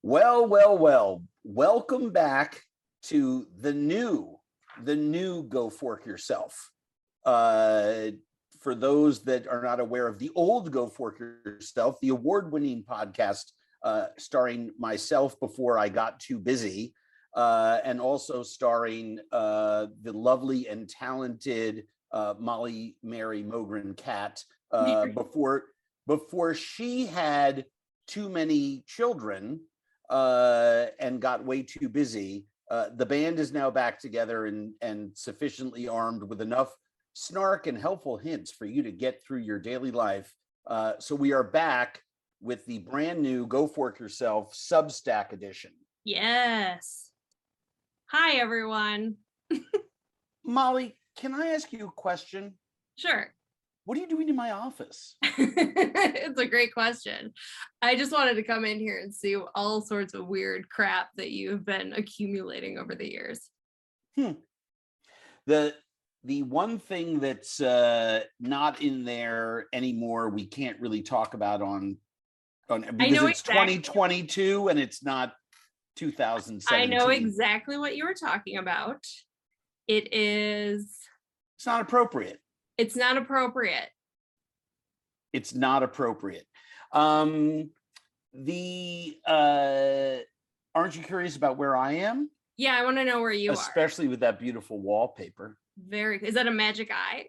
Well. Welcome back to the new Go Fork Yourself. For those that are not aware of the old Go Fork Yourself, the award-winning podcast starring myself before I got too busy, and also starring the lovely and talented Molly Mogren Katt before she had too many children and got way too busy. The band is now back together and sufficiently armed with enough snark and helpful hints for you to get through your daily life. So we are back with the brand new Go Fork Yourself Substack edition. Yes. Hi, everyone. Molly, can I ask you a question? Sure. What are you doing in my office? It's a great question. I just wanted to come in here and see all sorts of weird crap that you've been accumulating over the years. The one thing that's not in there anymore, we can't really talk about on because it's exactly 2022 and it's not 2017. I know exactly what you were talking about. It's not appropriate. It's not appropriate. It's not appropriate. Aren't you curious about where I am? Yeah, I want to know where you Especially with that beautiful wallpaper. Is that a magic eye?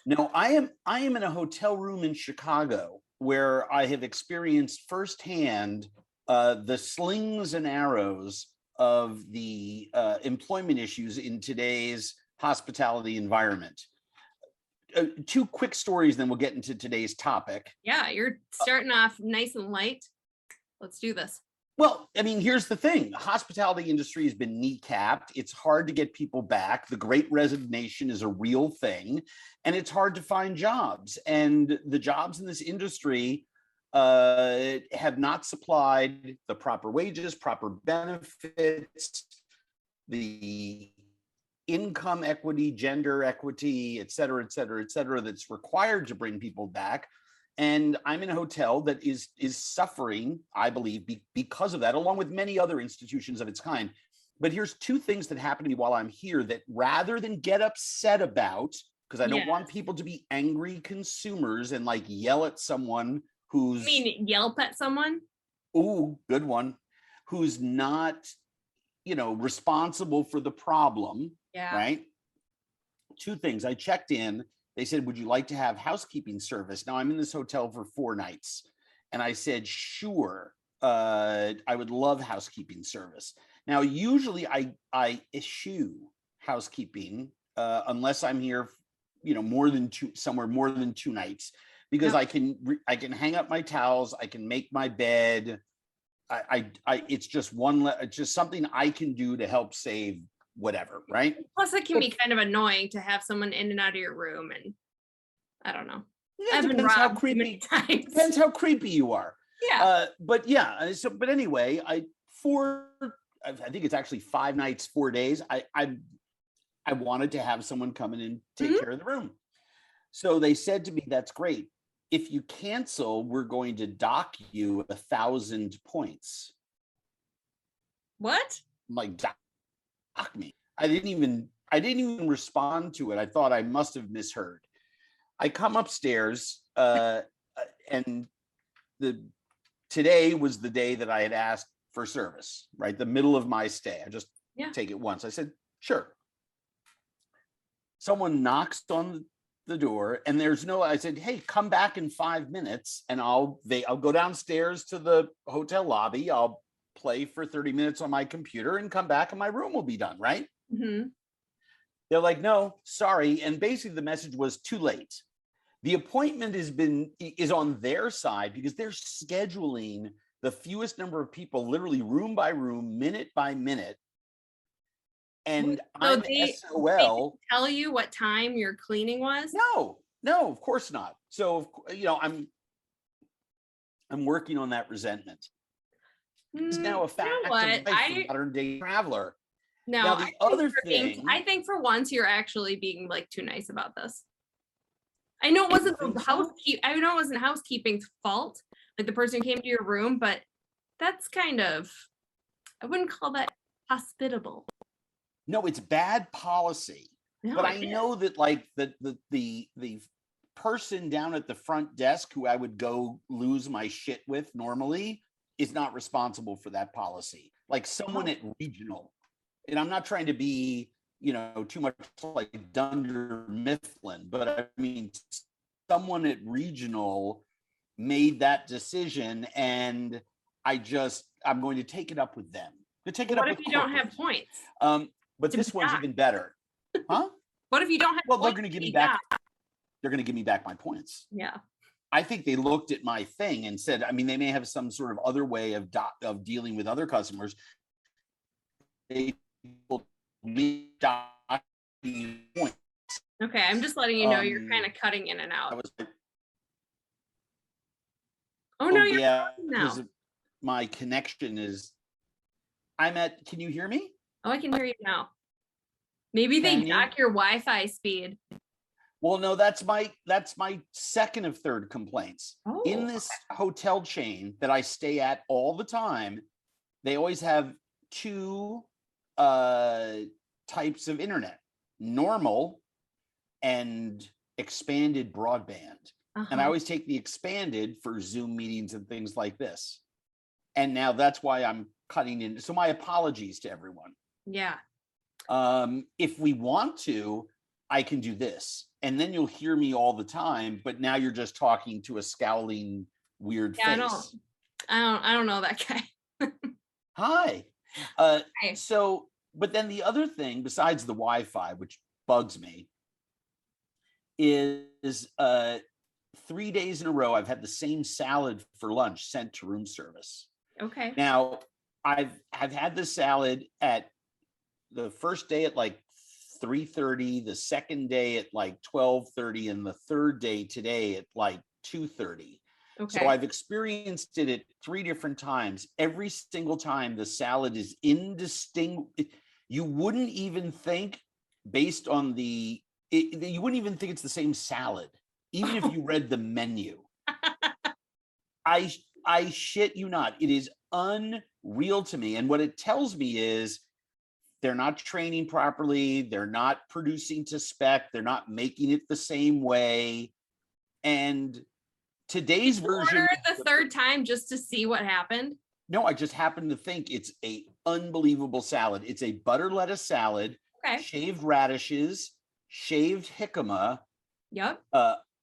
No, I am in a hotel room in Chicago where I have experienced firsthand the slings and arrows of the employment issues in today's hospitality environment. Two quick stories, then we'll get into today's topic. Yeah, you're starting off nice and light. Let's do this. Well, I mean, here's the thing. The hospitality industry has been kneecapped. It's hard to get people back. The Great Resignation is a real thing, and it's hard to find jobs. And the jobs in this industry have not supplied the proper wages, proper benefits, the income equity, gender equity, et cetera, that's required to bring people back. And I'm in a hotel that is suffering, I believe, because of that, along with many other institutions of its kind. But here's two things that happen to me while I'm here that rather than get upset about, because I don't want people to be angry consumers and like yell at someone who's... You mean yelp at someone? Ooh, good one. Who's not, responsible for the problem. Yeah. Right. Two things. I checked in. They said, would you like to have housekeeping service? Now I'm in this hotel for 4 nights. And I said, sure. I would love housekeeping service. Now, usually I issue housekeeping unless I'm here, more than 2 nights, because I can hang up my towels. I can make my bed. It's just just something I can do to help save whatever, right? Plus it can be kind of annoying to have someone in and out of your room, and I don't don't know. Yeah, depends how creepy you are. Yeah. But anyway, I think it's actually 5 nights, 4 days. I wanted to have someone come in and take care of the room. So they said to me, that's great. If you cancel, we're going to dock you 1,000 points. What? I'm like, dock me. I didn't even respond to it. I thought I must have misheard. I come upstairs and today was the day that I had asked for service, right? The middle of my stay. I just take it once. I said, sure. Someone knocks on the door and I said, hey, come back in 5 minutes and I'll go downstairs to the hotel lobby. I'll play for 30 minutes on my computer and come back and my room will be done, right? Mm-hmm. They're like, no, sorry. And basically the message was too late. The appointment is on their side because they're scheduling the fewest number of people, literally room by room, minute by minute. And so I'm SOL. They tell you what time your cleaning was? No, of course not. So, I'm working on that resentment. It's now a fact of life for a modern day traveler. No, now, the other thing, I think for once you're actually being like too nice about this. I know it wasn't housekeeping's fault, like the person who came to your room, but That's kind of, I wouldn't call that hospitable. No, it's bad policy. No, But it I is. know that like the person down at the front desk who I would go lose my shit with normally is not responsible for that policy. Like someone Oh, at regional, and I'm not trying to be, too much like Dunder Mifflin, but I mean, someone at regional made that decision, and I'm going to take it up with them. To take it what up if with you don't corporate. have points But to be this one's docked? even better, huh? What if you don't have Well, they're points going to to give me be back. docked? They're going to give me back my points. Yeah. I think they looked at my thing and said, I mean, they may have some sort of other way of dealing with other customers. They will me points. Okay, I'm just letting you know you're kind of cutting in and I out. was like, Oh no, oh you're yeah, fine now. because my connection is. Can you hear me? Oh, I can hear you now. Maybe they Can you? dock your Wi-Fi speed. Well, no, that's my second of third complaints. Oh, In this hotel chain that I stay at all the time, they always have two types of internet: normal and expanded broadband. And I always take the expanded for Zoom meetings and things like this. And now that's why I'm cutting in. So my apologies to everyone. Yeah. If we want to, I can do this, and then you'll hear me all the time. But now you're just talking to a scowling, weird face. I don't know that guy. Hi. Hi. So, but then the other thing besides the Wi-Fi, which bugs me, is 3 days in a row I've had the same salad for lunch sent to room service. Okay. Now I've had the salad at the first day at like 3:30, the second day at like 12:30, and the third day today at like 2:30. Okay. So I've experienced it at 3 different times. Every single time the salad is indistinguishable. You wouldn't even think, based on you wouldn't even think it's the same salad, even if you read the menu. I shit you not. It is unreal to me. And what it tells me is they're not training properly. They're not producing to spec. They're not making it the same way. And today's version. Order it the third time just to see what happened. No, I just happen to think it's a unbelievable salad. It's a butter lettuce salad, Okay. shaved radishes, shaved jicama, Yep.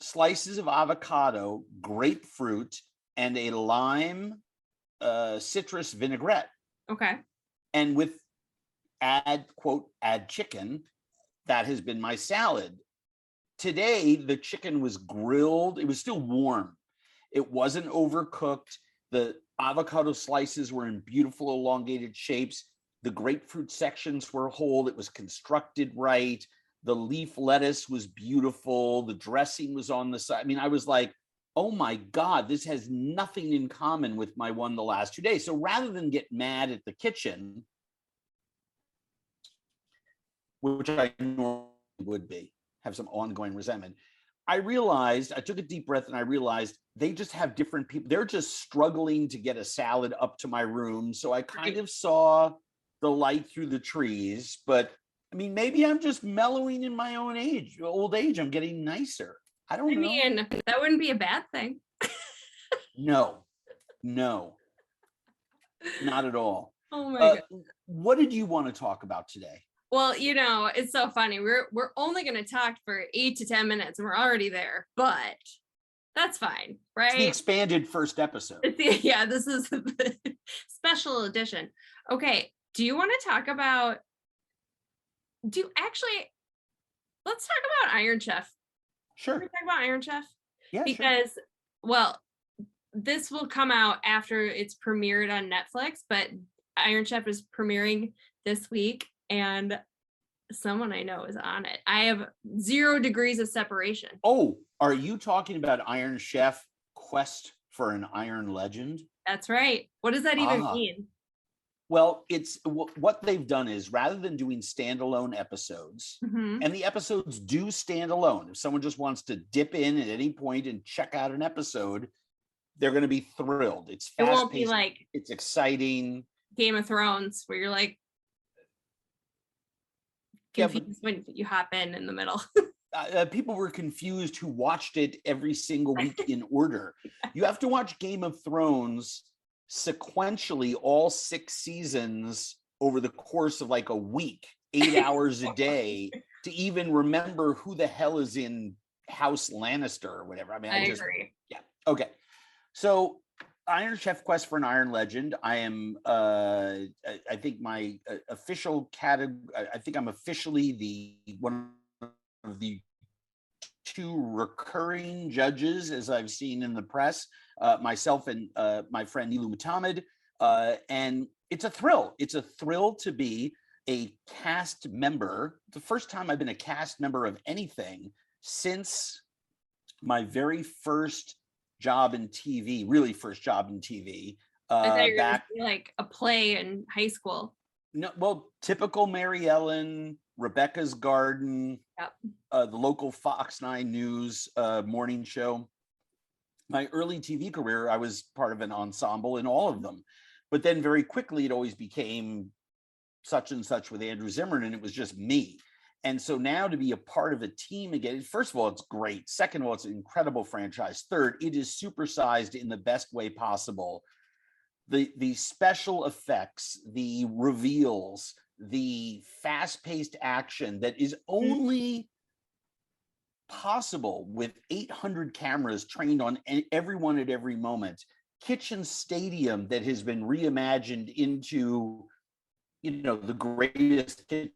slices of avocado, grapefruit, and a lime citrus vinaigrette. Okay. And with add chicken. That has been my salad. Today, the chicken was grilled. It was still warm. It wasn't overcooked. The avocado slices were in beautiful elongated shapes. The grapefruit sections were whole. It was constructed right. The leaf lettuce was beautiful. The dressing was on the side. I mean, I was like, oh my God, this has nothing in common with my one the last 2 days. So rather than get mad at the kitchen, which I normally would be, have some ongoing resentment, I took a deep breath and I realized they just have different people. They're just struggling to get a salad up to my room. So I kind of saw the light through the trees, but I mean, maybe I'm just mellowing in my old age. I'm getting nicer. I don't know. I mean, that wouldn't be a bad thing. No, not at all. Oh my God. What did you want to talk about today? Well, it's so funny. We're only going to talk for 8 to 10 minutes and we're already there, but that's fine, right? It's the expanded first episode. This is the special edition. Okay. Do you want to talk about, let's talk about Iron Chef. Sure. Can we talk about Iron Chef? Yeah, because, sure. Well, this will come out after it's premiered on Netflix, but Iron Chef is premiering this week. And someone I know is on it. I have 0 degrees of separation. Oh, are you talking about Iron Chef Quest for an Iron Legend? That's right. What does that even mean? Well, it's what they've done is, rather than doing standalone episodes, and the episodes do stand alone. If someone just wants to dip in at any point and check out an episode, They're going to be thrilled. It's It fast won't be paced. like It's exciting. Game of Thrones where you're like Yeah, but confused when you hop in the middle. people were confused who watched it every single week in order. You have to watch Game of Thrones sequentially, all 6 seasons over the course of like a week, 8 hours a day, to even remember who the hell is in House Lannister or whatever. I mean, I agree. yeah. Okay. So Iron Chef Quest for an Iron Legend. I am I think my official category, I think I'm officially the one of the 2 recurring judges, as I've seen in the press, myself and my friend Nilu Muhammad. And it's a thrill. It's a thrill to be a cast member. The first time I've been a cast member of anything since my very first job in TV, really first job in TV. I thought you were Back like a play in high school. No, well, typical Mary Ellen, Rebecca's Garden, Yep. The local Fox 9 News morning show. My early TV career, I was part of an ensemble in all of them. But then very quickly, it always became such and such with Andrew Zimmern, and it was just me. And so now to be a part of a team again, first of all, it's great. Second of all, it's an incredible franchise. Third, it is supersized in the best way possible. The special effects, the reveals, the fast-paced action that is only possible with 800 cameras trained on everyone at every moment. Kitchen Stadium that has been reimagined into, the greatest kitchen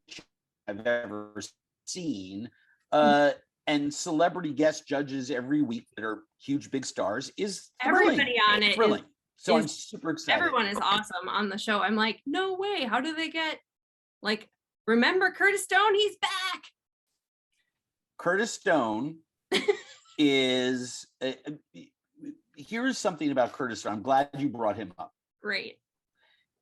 I've ever seen. And celebrity guest judges every week that are huge, big stars is thrilling. Everybody on it thrilling. So I'm is super excited. Everyone is awesome on the show. I'm like, no way. How do they get like, remember Curtis Stone? He's back. Curtis Stone is, here's something about Curtis Stone. I'm glad you brought him up. Great.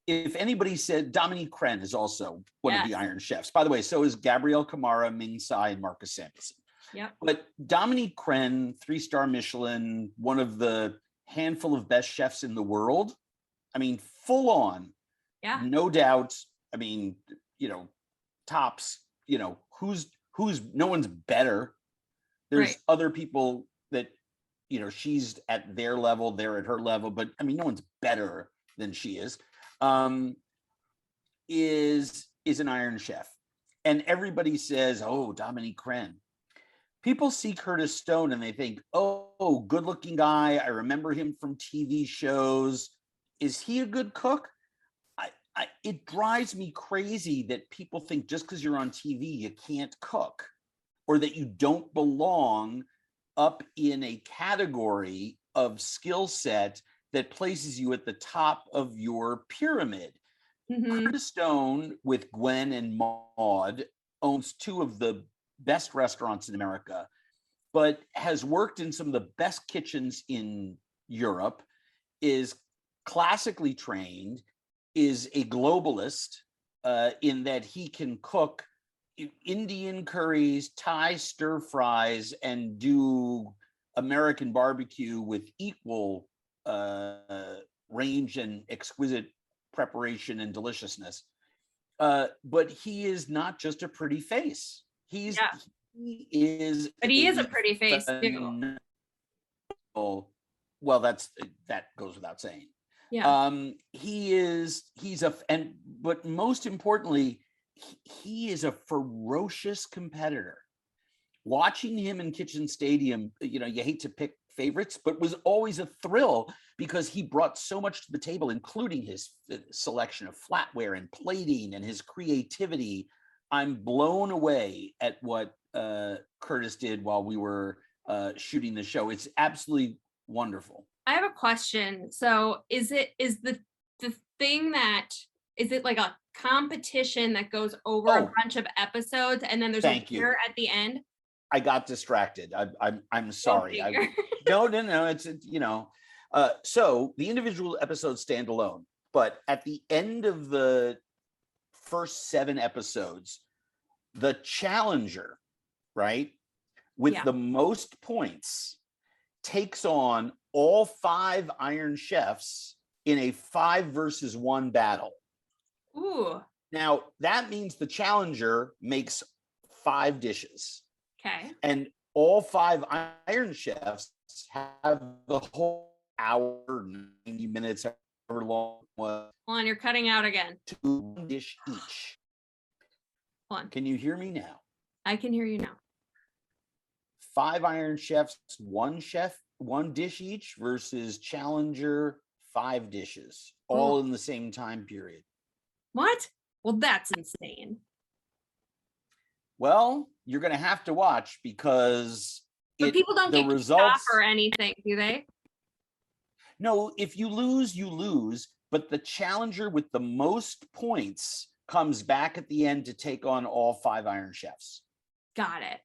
If anybody said, Dominique Crenn is also one of the Iron Chefs. By the way, so is Gabrielle Kamara, Ming Tsai, and Marcus Samuelson. Yep. But Dominique Crenn, 3-star Michelin, one of the handful of best chefs in the world. I mean, full on. Yeah. No doubt. I mean, tops, who's no one's better. There's other people that, she's at their level, they're at her level, but I mean, no one's better than she is. Is an Iron Chef. And everybody says, oh, Dominique Crenn. People see Curtis Stone and they think, oh, good looking guy. I remember him from TV shows. Is he a good cook? It drives me crazy that people think just because you're on TV, you can't cook, or that you don't belong up in a category of skill set that places you at the top of your pyramid. Mm-hmm. Curtis Stone, with Gwen and Maude, owns 2 of the best restaurants in America, but has worked in some of the best kitchens in Europe, is classically trained, is a globalist in that he can cook Indian curries, Thai stir fries, and do American barbecue with equal range and exquisite preparation and deliciousness. But he is not just a pretty face. He is a pretty face too. Well, that goes without saying. Yeah. But most importantly, he is a ferocious competitor. Watching him in Kitchen Stadium, you hate to pick favorites, but was always a thrill because he brought so much to the table, including his selection of flatware and plating and his creativity. I'm blown away at what Curtis did while we were shooting the show. It's absolutely wonderful. I have a question. So is the thing that, is it like a competition that goes over a bunch of episodes and then there's a winner at the end? I got distracted. I'm sorry. No. It's so the individual episodes stand alone, but at the end of the first 7 episodes, the challenger, right, with the most points takes on all 5 Iron Chefs in a 5 versus 1 battle. Ooh. Now, that means the challenger makes 5 dishes. Okay. And all 5 Iron Chefs have the whole hour, 90 minutes, however long. Hold on, you're cutting out again. 2 dish each. Hold on. Can you hear me now? I can hear you now. 5 Iron Chefs, 1 chef, 1 dish each versus challenger, 5 dishes, all in the same time period. What? Well, that's insane. Well, you're going to have to watch because But people don't get results or anything, do they? No, if you lose, you lose. But the challenger with the most points comes back at the end to take on all 5 Iron Chefs. Got it.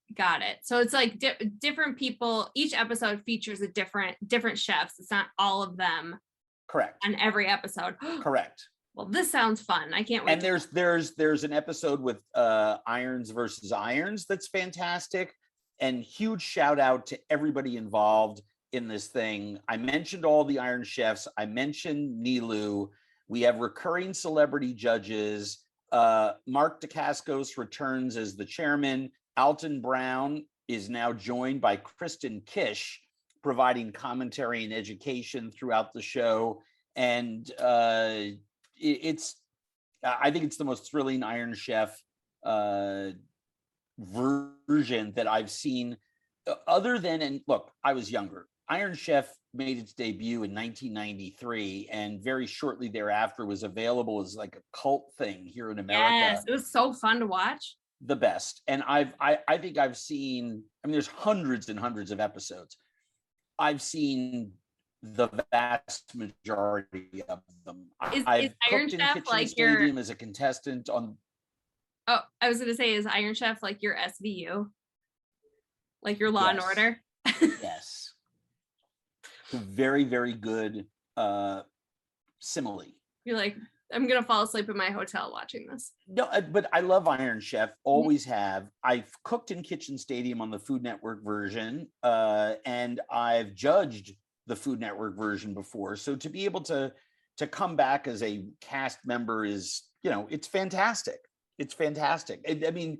So it's like different people. Each episode features a different chefs. It's not all of them. Correct. On every episode. Correct. Well, this sounds fun. I can't wait. And there's an episode with irons versus irons that's fantastic. And huge shout out to everybody involved in this thing. I mentioned all the Iron Chefs. I mentioned Nilu. We have recurring celebrity judges. Mark Dacascos returns as the chairman. Alton Brown is now joined by Kristen Kish, providing commentary and education throughout the show. And I think it's the most thrilling Iron Chef version that I've seen, other than, and look, I was younger. Iron Chef made its debut in 1993, and very shortly thereafter was available as like a cult thing here in America. Yes, it was so fun to watch. The best. And I think I've seen, I mean, there's hundreds and hundreds of episodes. I've seen the vast majority of them. I've cooked in Kitchen Stadium as a contestant on. Oh, I was going to say, is Iron Chef like your SVU? Like your Law and Order? Yes. Very, very good simile. You're like, I'm going to fall asleep in my hotel watching this. No, but I love Iron Chef, always have. I've cooked in Kitchen Stadium on the Food Network version, and I've judged the Food Network version before. So to be able to come back as a cast member is, it's fantastic. It's fantastic. I mean,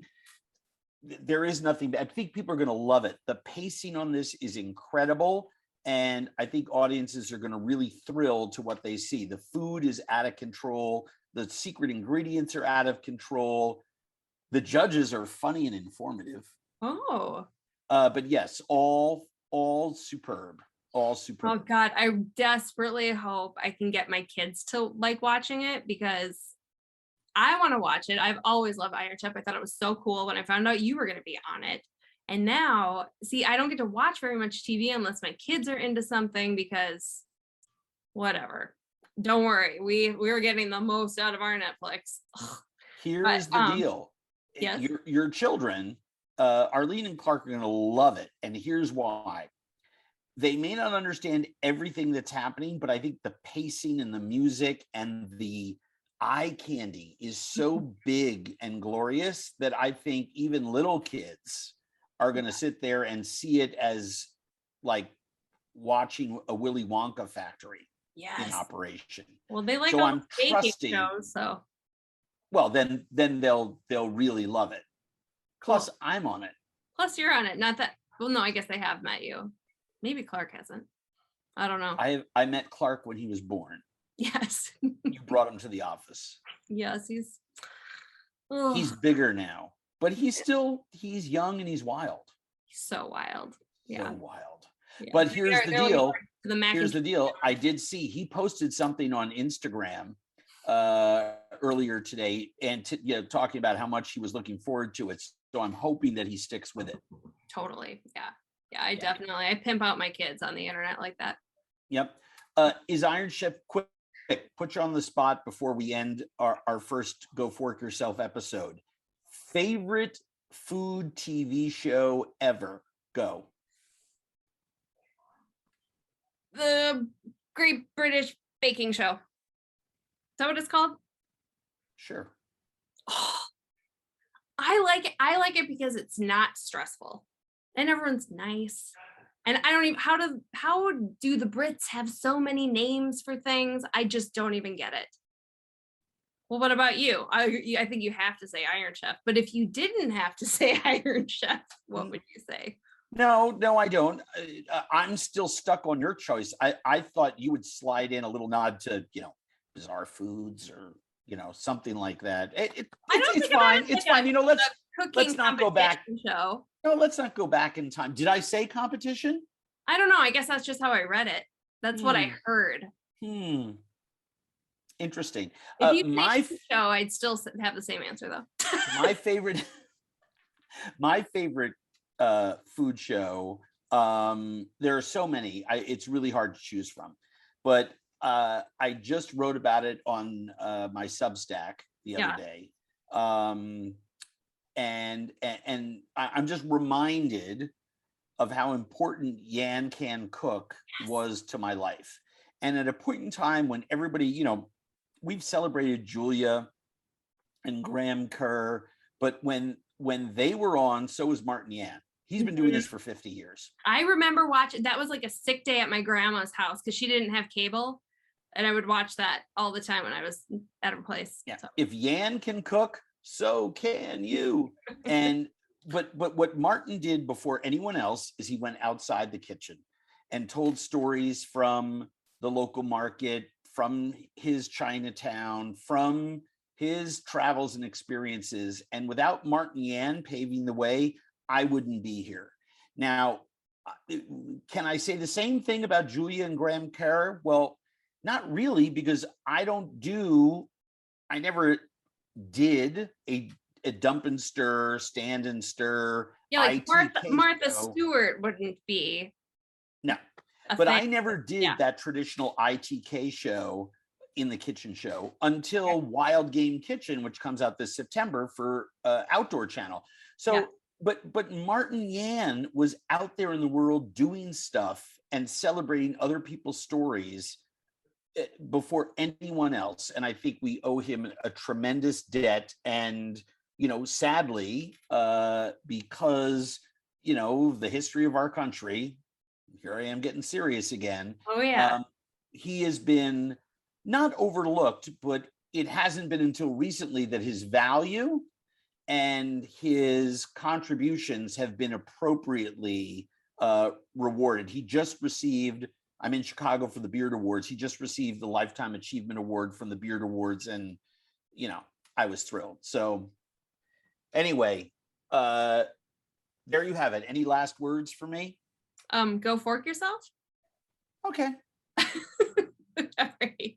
there is nothing, I think people are going to love it. The pacing on this is incredible. And I think audiences are going to really thrill to what they see. The food is out of control. The secret ingredients are out of control. The judges are funny and informative. Oh. But yes, all superb. All superb. Oh God, I desperately hope I can get my kids to like watching it, because I want to watch it. I've always loved Iron Chef. I thought it was so cool when I found out you were going to be on it. And now, see, I don't get to watch very much TV unless my kids are into something, because whatever. Don't worry. We're getting the most out of our Netflix. Here's the deal. Yes. Your children, Arlene and Clark, are going to love it. And here's why. They may not understand everything that's happening, but I think the pacing and the music and the eye candy is so big and glorious that I think even little kids are going to sit there and see it as like watching a Willy Wonka factory in operation. Well, they like so all I'm the trusting shows, so well then they'll really love it. Plus I'm on it. Plus you're on it. Not that, well, no, I guess they have met you. Maybe Clark hasn't. I don't know. I met Clark when he was born. Yes. You brought him to the office. Yes, he's bigger now. But he's young and he's wild. He's so wild. Yeah. So wild. Yeah. But here's the deal. Here's the deal. I did see he posted something on Instagram earlier today, and talking about how much he was looking forward to it. So I'm hoping that he sticks with it. Totally. Yeah. Yeah, I pimp out my kids on the internet like that. Yep. Is Iron Chef quick? Put you on the spot before we end our first Go Fork Yourself episode. Favorite food TV show ever? Go. The Great British Baking Show. Is that what it's called? Sure. Oh, I like it because it's not stressful and everyone's nice And I don't even, how do the Brits have so many names for things? I just don't even get it. Well, what about you? I think you have to say Iron Chef, but if you didn't have to say Iron Chef, what would you say? No, I don't. I'm still stuck on your choice. I thought you would slide in a little nod to, Bizarre Foods or, something like that. It's fine. It's fine. Let's not go back. Show. No, let's not go back in time. Did I say competition? I don't know. I guess that's just how I read it. That's what I heard. Interesting. If you my show, I'd still have the same answer though. my favorite food show. There are so many. It's really hard to choose from, but I just wrote about it on my Substack the other day, and I'm just reminded of how important Yan Can Cook was to my life. And at a point in time when everybody, we've celebrated Julia and Graham Kerr, but when they were on, so was Martin Yan. He's been doing this for 50 years. I remember watching, that was like a sick day at my grandma's house because she didn't have cable. And I would watch that all the time when I was at her place. Yeah. So. If Yan can cook, so can you. But what Martin did before anyone else is he went outside the kitchen and told stories from the local market, from his Chinatown, from his travels and experiences. And without Martin Yan paving the way, I wouldn't be here. Now, can I say the same thing about Julia and Graham Kerr? Well, not really, because I never did a dump and stir, stand and stir. Yeah, like Martha Stewart wouldn't be. No, but I never did that traditional ITK show in the kitchen show until Wild Game Kitchen, which comes out this September for Outdoor Channel. So, but Martin Yan was out there in the world doing stuff and celebrating other people's stories before anyone else. And I think we owe him a tremendous debt. And, sadly, because, the history of our country, here I am getting serious again. Oh, yeah. He has been not overlooked, but it hasn't been until recently that his value and his contributions have been appropriately rewarded. He just received, I'm in Chicago for the Beard Awards. He just received the Lifetime Achievement Award from the Beard Awards. And, I was thrilled. So anyway, there you have it. Any last words for me? Go fork yourself. Okay. All right.